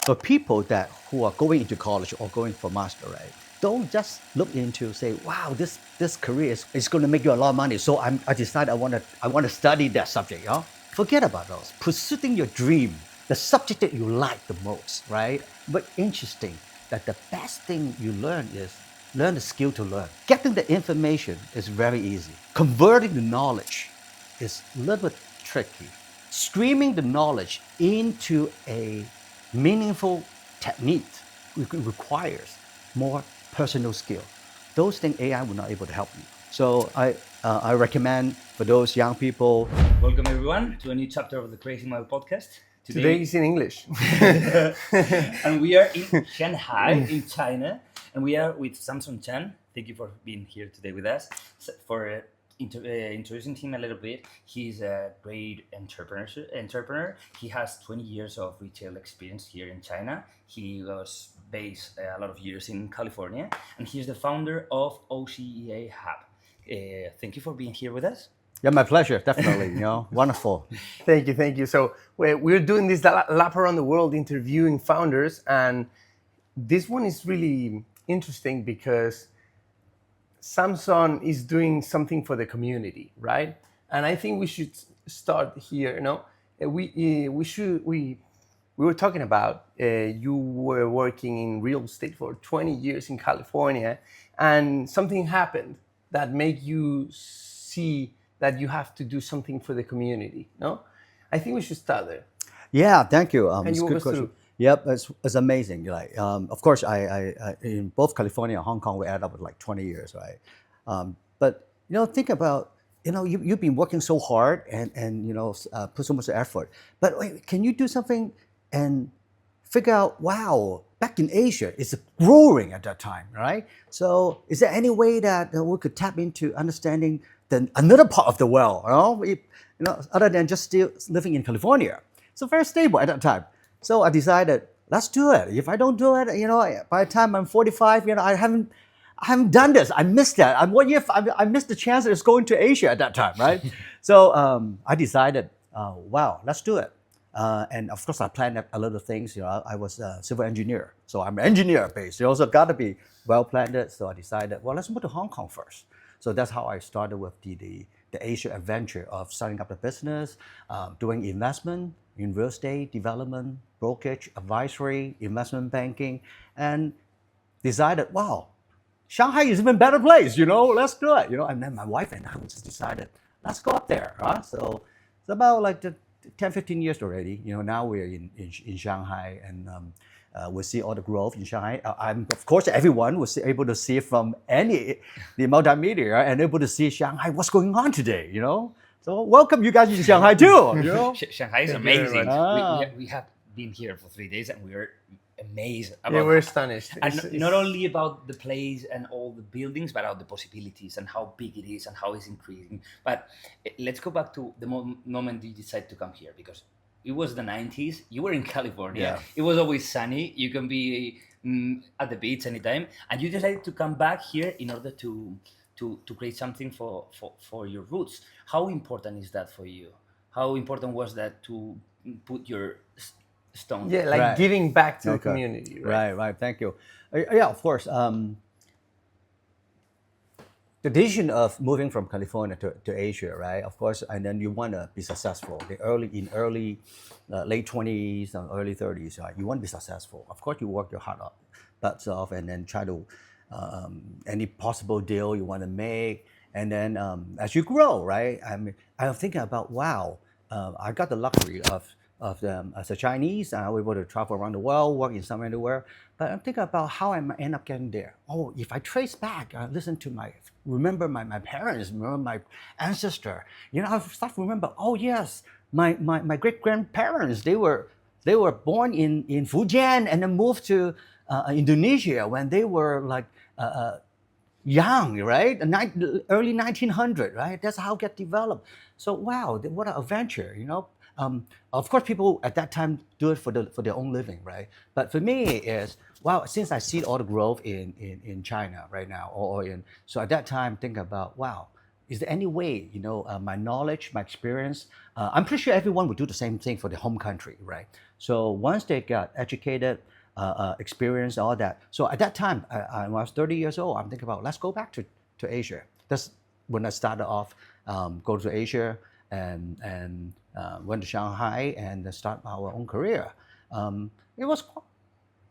for people who are going into college or going for master, right? Don't just look into say, wow, this career is going to make you a lot of money. So I decided I want to study that subject. Forget about those. Pursuing your dream, the subject that you like the most, right? But interesting that the best thing you learn is learn the skill to learn. Getting the information is very easy. Converting the knowledge is a little bit tricky. Streaming the knowledge into a meaningful technique requires more personal skill. Those things AI will not able to help you. So I recommend for those young people. Welcome everyone to a new chapter of the Crazy Mile podcast. Today is in English. And we are in Shanghai, in China, and we are with Samson Chan. Thank you for being here today with us. For introducing him a little bit, he's a great entrepreneur. He has 20 years of retail experience here in China. He was based a lot of years in California, and he's the founder of OCEA Hub. Thank you for being here with us. Yeah, my pleasure, definitely. Wonderful. Thank you. So we're doing this lap around the world interviewing founders, and this one is really interesting because Samson is doing something for the community, right? And I think we should start here. We were talking about you were working in real estate for 20 years in California, and something happened that made you see that you have to do something for the community. No, I think we should start there. Yeah, thank you. Can you walk us through? Yep, it's amazing. Of course, I in both California and Hong Kong, we add up with like 20 years, right? But think about you've been working so hard and put so much effort. But wait, can you do something and figure out? Wow, back in Asia, it's growing at that time, right? So, is there any way that we could tap into understanding another part of the world? Other than just still living in California, so very stable at that time. So I decided, let's do it. If I don't do it, by the time I'm 45, I haven't done this. I missed that. I missed the chance of going to Asia at that time, right? So I decided, wow, let's do it. And of course, I planned a lot of things. I was a civil engineer, so I'm an engineer based. You also got to be well planned. So I decided, well, let's move to Hong Kong first. So that's how I started with the Asia adventure of starting up a business, doing investment in real estate, development, brokerage, advisory, investment banking, and decided, wow, Shanghai is an even better place, let's do it. And then my wife and I just decided, let's go up there. So it's about like 10, 15 years already. Now we're in Shanghai, and we see all the growth in Shanghai. Of course, everyone was able to see from the multimedia and able to see Shanghai, what's going on today, So welcome you guys in Shanghai too. Shanghai is amazing. We have been here for 3 days and we're amazed. We're astonished. And not only about the place and all the buildings, but about the possibilities and how big it is and how it's increasing. But let's go back to the moment you decided to come here, because it was the 90s. You were in California. Yeah. It was always sunny. You can be at the beach anytime. And you decided to come back here in order to create something for your roots. How important is that for you? How important was that to put your stone? Yeah, like giving back to the community. Right. Thank you. Yeah, of course. The decision of moving from California to Asia, right? Of course, and then you want to be successful. Late 20s and early 30s, right? You want to be successful. Of course, you work your heart up, butts off, and then try to any possible deal you want to make. And then as you grow, right? I'm thinking about, wow, I got the luxury of them as a Chinese. I was able to travel around the world, work in somewhere anywhere. But I'm thinking about how I end up getting there. Oh, if I trace back, remember my parents, remember my ancestor. I start to remember. Oh yes, my great grandparents. They were born in Fujian and then moved to Indonesia when they were like young, right? Early 1900, right? That's how it got developed. So wow, what an adventure, Of course, people at that time do it for their own living, right? But for me, is wow. Since I see all the growth in China right now, so at that time, think about, wow, is there any way, my knowledge, my experience? I'm pretty sure everyone would do the same thing for their home country, right? So once they got educated, experience all that. So at that time, when I was 30 years old, I'm thinking about let's go back to Asia. That's when I started off, go to Asia and went to Shanghai and start our own career. It was,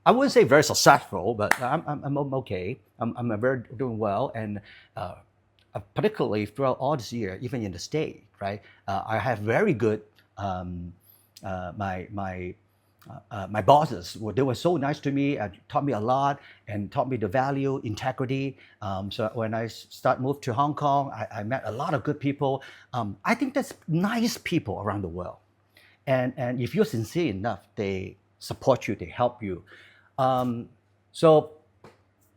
I wouldn't say very successful, but I'm okay. I'm very doing well, and particularly throughout all this year, even in the States, right? I have very good my bosses. They were so nice to me and taught me a lot and taught me the value, integrity. So when I moved to Hong Kong, I met a lot of good people. I think that's nice people around the world. And if you're sincere enough, they support you, they help you. So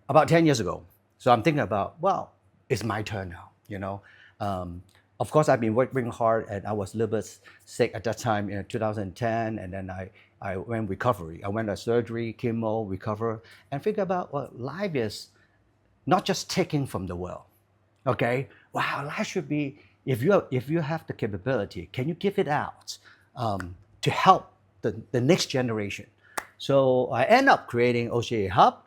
about 10 years ago, so I'm thinking about, well, it's my turn now, you know. Of course, I've been working hard, and I was a little bit sick at that time in 2010, and then I went recovery. I went to surgery, chemo, recover, and figure about, well, life is not just taking from the world, okay? Wow, life should be, if you have the capability, can you give it out to help the next generation? So I end up creating OCEA Hub,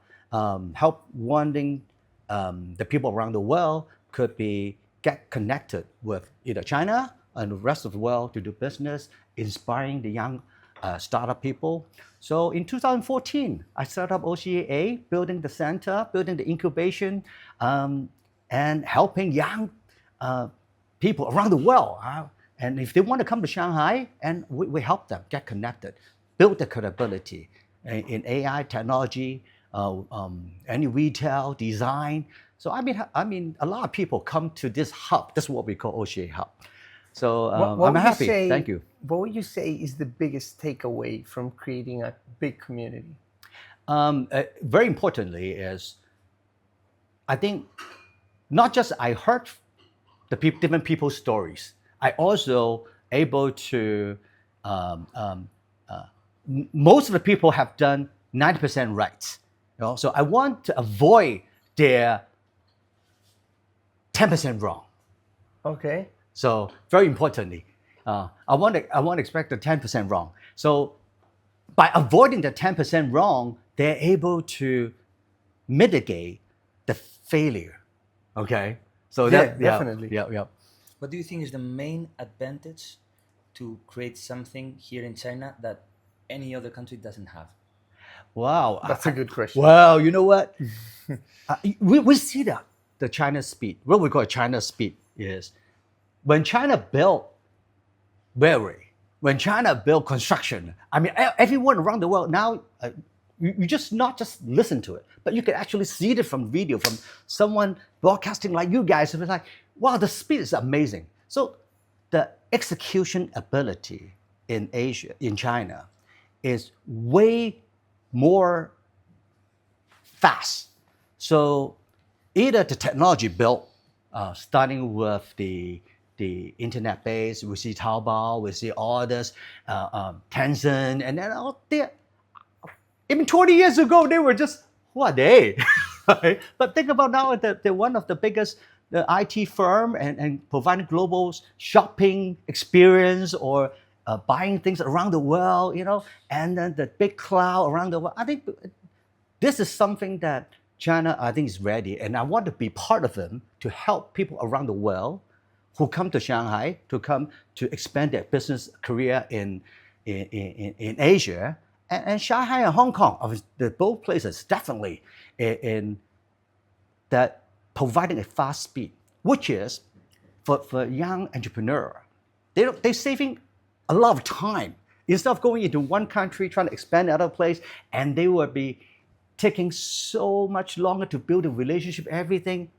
help wanting the people around the world could be get connected with either China and the rest of the world to do business, inspiring the young startup people. So in 2014, I set up OCEA, building the center, building the incubation, and helping young people around the world. And if they want to come to Shanghai, and we help them get connected, build the credibility in AI technology, any retail, design. So I mean, a lot of people come to this hub. That's what we call OCEA Hub. So I'm happy. Thank you. What would you say is the biggest takeaway from creating a big community? Very importantly is, I think, not just I heard the different people's stories. I also able to, most of the people have done 90% right. You know? So I want to avoid their 10% wrong. Okay. So very importantly, I want to expect the 10% wrong. So by avoiding the 10% wrong, they're able to mitigate the failure. Okay. So definitely. Yeah. What do you think is the main advantage to create something here in China that any other country doesn't have? Wow. That's a good question. Well, you know what? We see that the China speed, what we call China speed is when China built railway, when China built construction, I mean, everyone around the world now, you just not just listen to it, but you can actually see it from video, from someone broadcasting like you guys. It's like, wow, the speed is amazing. So the execution ability in Asia, in China, is way more fast. So either the technology built, starting with the internet base, we see Taobao, we see all this, Tencent, and then all there. Even 20 years ago, they were just, who are they? Right? But think about now, they're one of the biggest IT firm and providing global shopping experience or buying things around the world, you know, and then the big cloud around the world. I think this is something that China, I think, is ready, and I want to be part of them to help people around the world who come to Shanghai to come to expand their business career in Asia, and Shanghai and Hong Kong, both places definitely in that providing a fast speed, which is for young entrepreneur, they're saving a lot of time. Instead of going into one country, trying to expand another place, and they will be taking so much longer to build a relationship, everything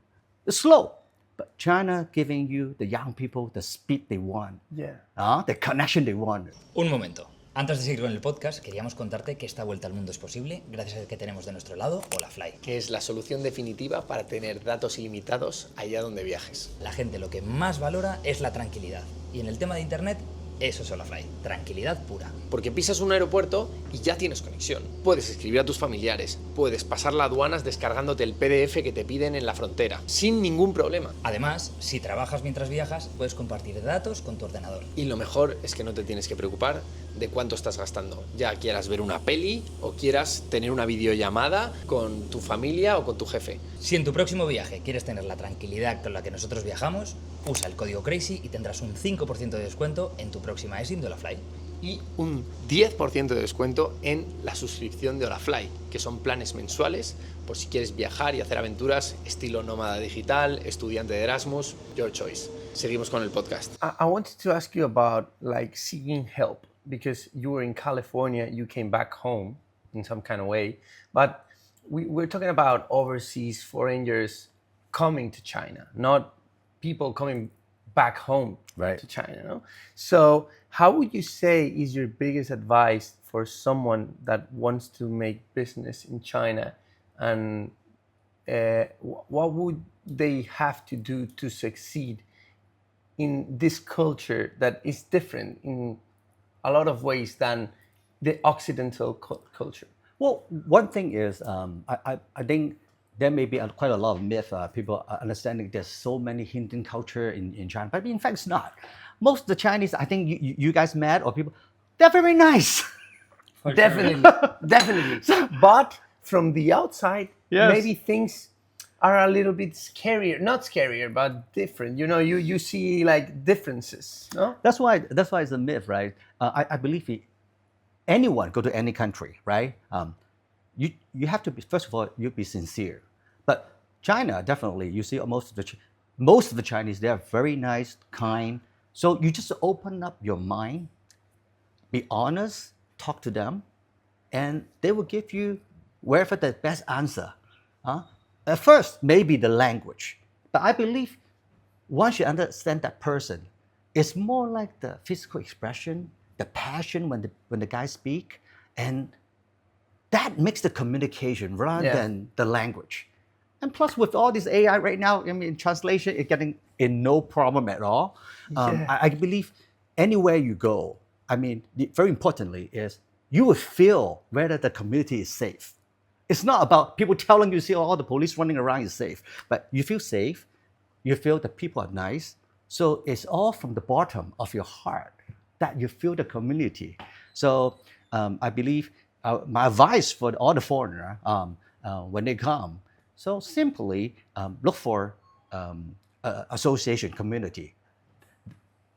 is slow. But China giving you, the young people, the speed they want, the connection they want. Un momento. Antes de seguir con el podcast, queríamos contarte que esta vuelta al mundo es posible gracias a que tenemos de nuestro lado HOLAFY, que es la solución definitiva para tener datos ilimitados allá donde viajes. La gente lo que más valora es la tranquilidad. Y en el tema de Internet, Eso es HOLAFY, tranquilidad pura. Porque pisas un aeropuerto y ya tienes conexión. Puedes escribir a tus familiares, puedes pasar las aduanas descargándote el PDF que te piden en la frontera, sin ningún problema. Además, si trabajas mientras viajas, puedes compartir datos con tu ordenador. Y lo mejor es que no te tienes que preocupar de cuánto estás gastando. Ya quieras ver una peli o quieras tener una videollamada con tu familia o con tu jefe. Si en tu próximo viaje quieres tener la tranquilidad con la que nosotros viajamos, usa el código CRAZY y tendrás un 5% de descuento en tu próxima eSIM de HOLAFY. Y un 10% de descuento en la suscripción de HOLAFY, que son planes mensuales por si quieres viajar y hacer aventuras estilo nómada digital, estudiante de Erasmus, your choice. Seguimos con el podcast. I wanted to ask you about like seeking help because you were in California, you came back home in some kind of way, but we're talking about overseas foreigners coming to China, not people coming back home Right. to China. No? So how would you say is your biggest advice for someone that wants to make business in China, and what would they have to do to succeed in this culture that is different in a lot of ways than the Occidental culture? Well, one thing is, I think there may be quite a lot of myth. People are understanding there's so many hidden culture in China, but in fact, it's not. Most of the Chinese, I think you guys met or people, they're very nice. Definitely, definitely. But from the outside, Yes. maybe things are a little bit scarier. Not scarier, but different. You know, you see like differences. No? That's why it's a myth, right? I believe anyone go to any country, right? You have to be, first of all, you be sincere. But China, definitely, you see most of the Chinese, they are very nice, kind. So you just open up your mind, be honest, talk to them, and they will give you wherever the best answer. At first, maybe the language, but I believe once you understand that person, it's more like the physical expression, the passion when the guys speak, and that makes the communication rather than the language. And plus, with all this AI right now, I mean, translation is getting in no problem at all. I believe anywhere you go, I mean, very importantly is you will feel whether the community is safe. It's not about people telling you, see all the police running around is safe, but you feel safe, you feel the people are nice. So it's all from the bottom of your heart that you feel the community. So I believe my advice for all the foreigner when they come, so simply look for association community.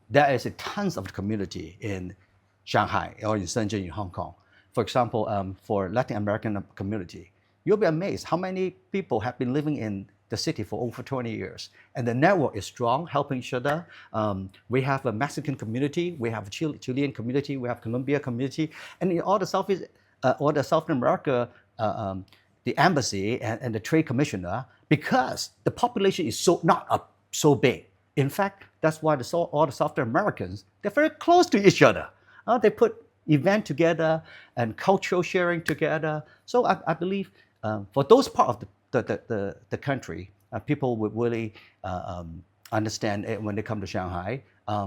There is tons of community in Shanghai or in Shenzhen, in Hong Kong. For example, for Latin American community, you'll be amazed how many people have been living in the city for over 20 years. And the network is strong, helping each other. We have a Mexican community, we have a Chilean community, we have Colombia community, and in all the Southeast, or the South America, the embassy and the trade commissioner, because the population is not so big. In fact, that's why all the South Americans, they're very close to each other. They put event together and cultural sharing together. So I believe for those part of the country, people would really understand it when they come to Shanghai.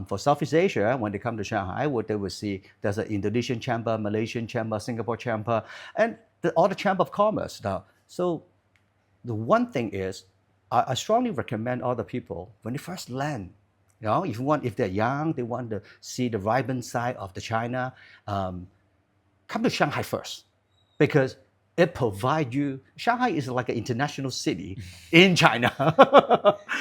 For Southeast Asia, when they come to Shanghai, what they will see, there's an Indonesian chamber, Malaysian chamber, Singapore chamber, and all the chamber of commerce now. So the one thing is, I strongly recommend other people when they first land, you know, if they're young, they want to see the vibrant side of the China, come to Shanghai first, because it provides you. Shanghai is like an international city in China.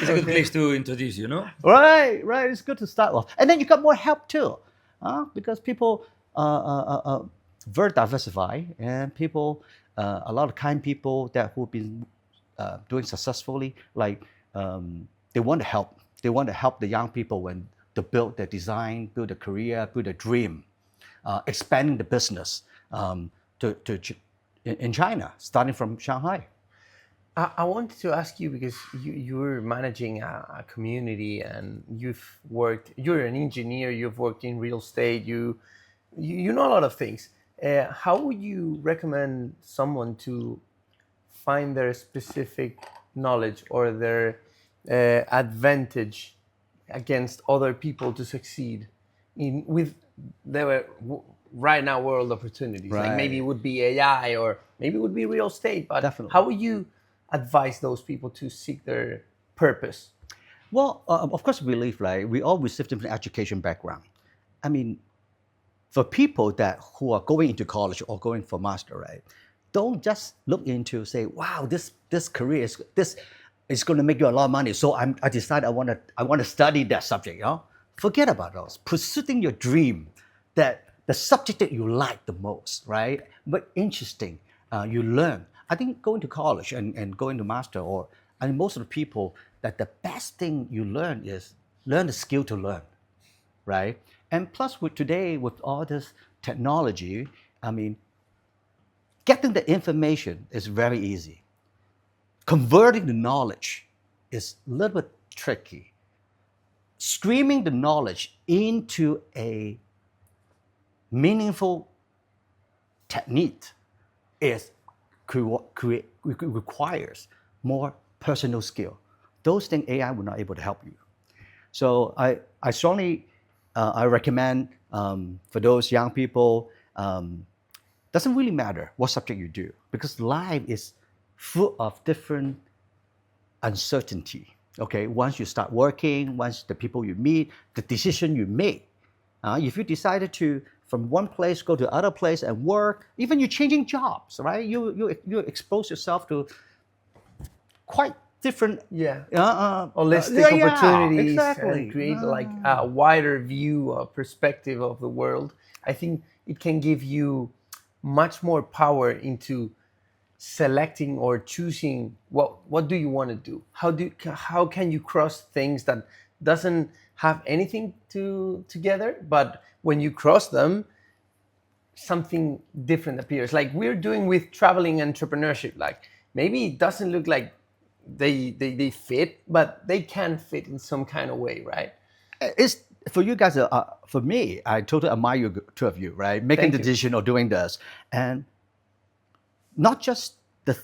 It's a good place to introduce you, no? Right. It's good to start off, and then you got more help too, because people very diversified, and people, a lot of kind people who've been doing successfully. Like they want to help. They want to help the young people to build their design, build a career, build a dream, expanding the business in China, starting from Shanghai. I wanted to ask you, because you're managing a community and you're an engineer, you've worked in real estate, you know a lot of things. How would you recommend someone to find their specific knowledge or their advantage against other people to succeed with the right now world opportunities. Like maybe it would be AI or maybe it would be real estate. But Definitely. how would you advise those people to seek their purpose? Well, of course, we believe, right? We all receive different education background. I mean, for people who are going into college or going for master, right? Don't just look into say, wow, this career is going to make you a lot of money. So I decide I want to study that subject. You know, forget about those. Pursuing your dream, that the subject that you like the most, right? But interesting, you learn. I think going to college and going to master, and most of the people, that the best thing you learn is learn the skill to learn, right? And plus, with today, with all this technology, I mean, getting the information is very easy. Converting the knowledge is a little bit tricky. Streaming the knowledge into a meaningful technique requires more personal skill. Those things AI will not able to help you. So I strongly I recommend for those young people, doesn't really matter what subject you do, because life is full of different uncertainty. Okay, once you start working, once the people you meet, the decision you make. If you decided to from one place go to other place and work, even you're changing jobs, right? You expose yourself to quite different holistic opportunities exactly. and create like a wider view or perspective of the world. I think it can give you much more power into selecting or choosing what do you want to do. How can you cross things that doesn't have anything together, but when you cross them, something different appears. Like we're doing with traveling entrepreneurship. Like maybe it doesn't look like they fit, but they can fit in some kind of way, right? It's for you guys. For me, I totally admire you, two of you, right? Making the decision or doing this, and not just the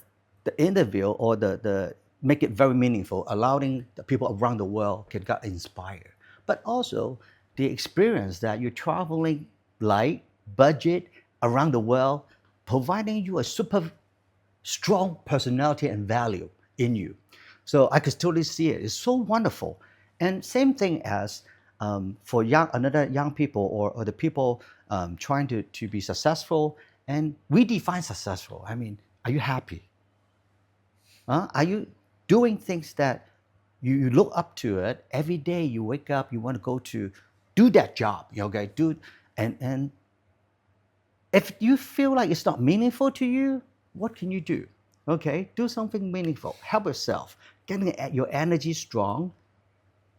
interview or the make it very meaningful, allowing the people around the world can get inspired, but also the experience that you're traveling light budget around the world, providing you a super strong personality and value in you. So I could totally see it. It's so wonderful. And same thing as for another young people or the people trying to be successful. And we define successful. I mean, are you happy? Are you doing things that you look up to it every day? You wake up, you want to go to do that job. Okay, and if you feel like it's not meaningful to you, what can you do? Okay, do something meaningful. Help yourself, getting your energy strong,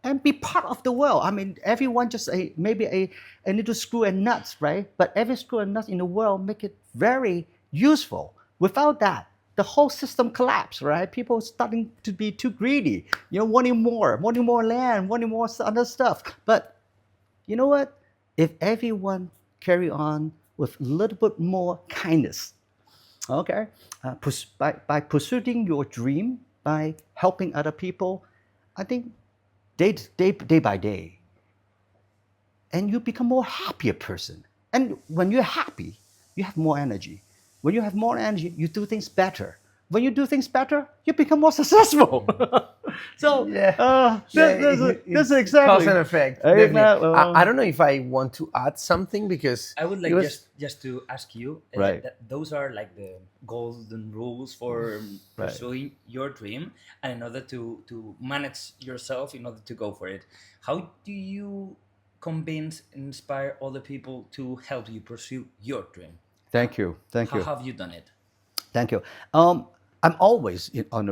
and be part of the world. I mean, everyone just maybe a little screw and nuts, right? But every screw and nuts in the world make it very useful. Without that, the whole system collapse, right? People starting to be too greedy, wanting more land, wanting more other stuff. But you know what? If everyone carry on with a little bit more kindness, okay, by pursuing your dream, by helping other people, I think day by day, and you become more happier person. And when you're happy, you have more energy. When you have more energy, you do things better. When you do things better, you become more successful. So that's exactly cause and effect. I don't know if I want to add something because I would like just to ask you that those are like the golden rules for pursuing your dream and in order to manage yourself in order to go for it. How do you convince, inspire other people to help you pursue your dream? Thank you. How have you done it? Thank you. I'm always on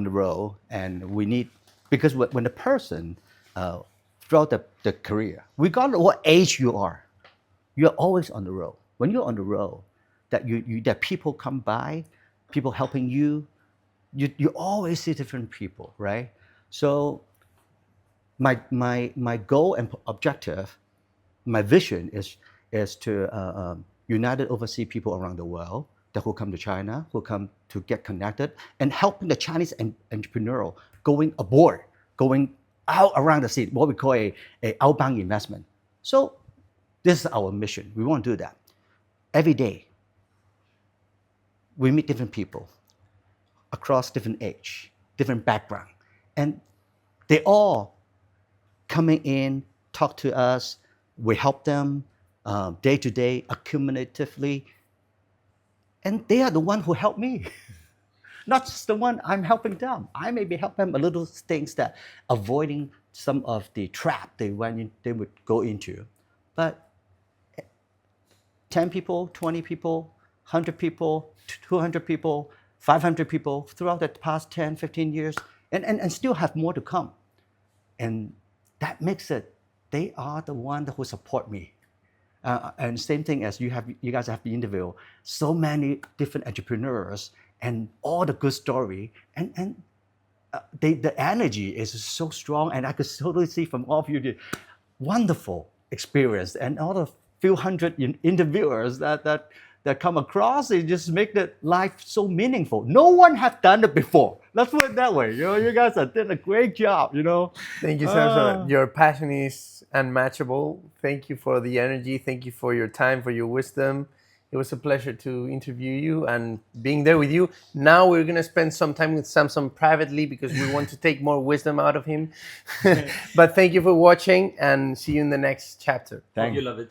the road, and we need, because when the person throughout the career, regardless of what age you are, you're always on the road. When you're on the road, that people come by, people helping you, you always see different people, right? So my goal and objective, my vision is to united overseas people around the world that will come to China, will come to get connected, and helping the Chinese entrepreneur going abroad, going out around the sea, what we call a outbound investment. So this is our mission. We want to do that. Every day, we meet different people across different age, different background. And they all coming in, talk to us. We help them day to day, accumulatively. And they are the one who help me. Not just the one I'm helping them. I maybe help them a little things that avoiding some of the trap they would go into. But 10 people, 20 people, 100 people, 200 people, 500 people throughout the past 10, 15 years, and still have more to come. And that makes it, they are the one who support me. And same thing as you guys have the interview, so many different entrepreneurs and all the good story, and the energy is so strong, and I could totally see from all of you the wonderful experience and all the few hundred interviewers that come across. It just make the life so meaningful. No one has done it before. Let's put it that way. You guys have done a great job. Thank you, Samson. Your passion is unmatchable. Thank you for the energy. Thank you for your time, for your wisdom. It was a pleasure to interview you and being there with you. Now we're going to spend some time with Samson privately because we want to take more wisdom out of him. But thank you for watching and see you in the next chapter. Hope you love it.